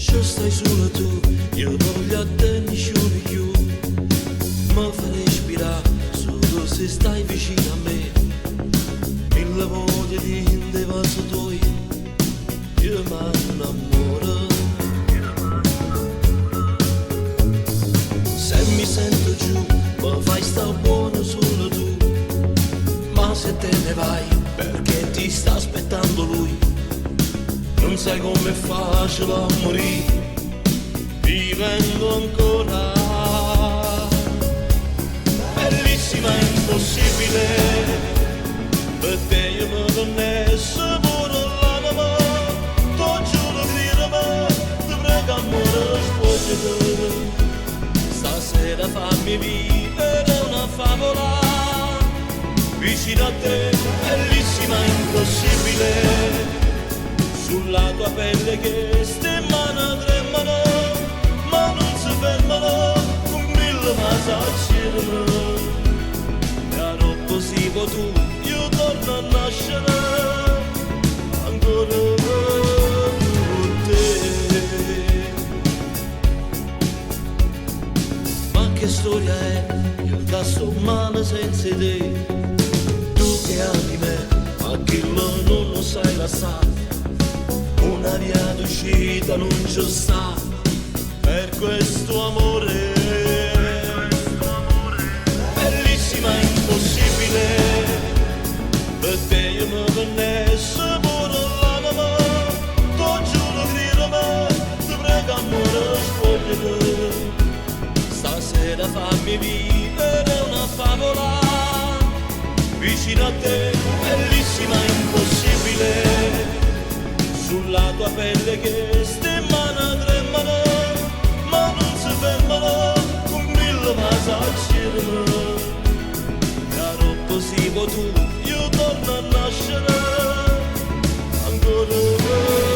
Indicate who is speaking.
Speaker 1: Se stai solo tu, io non voglio a te nessuno più. Mi fa respirare solo se stai vicino a me. Mille volte di vaso tuoi, io mi innamoro. Se mi sento giù, mi fai sta buono solo tu. Ma se te ne vai, perché ti sta aspettando lui. Non sai com'è facile a morire, vivendo ancora. Bellissima, impossibile, per te io mi donnessi pure l'anima. T'ho giuro di dirmi, ti prego amore, spogliati. Stasera fammi vivere una favola, vicino a te, bellissima, impossibile. Sulla tua pelle che ste mani tremano, ma non si fermano, con mille massaggi. Caro positivo tu, io torno a nascere, ancora con te. Ma che storia è, io da sto male senza te. Tu che ami me, ma che non lo sai lasciare. Una via d'uscita non ci sta per questo amore. Bellissima, impossibile, per te io mi donnessi pure l'anima. T'ho giuro di dirmi, ti prego amore, spogliati. Stasera fammi vivere una favola, vicino a te, bellissima, impossibile. Sulla tua pelle che ste mani tremano, ma non si fermano, con mille massaggi. Caro positivo tu, io torno a nascere, ancora.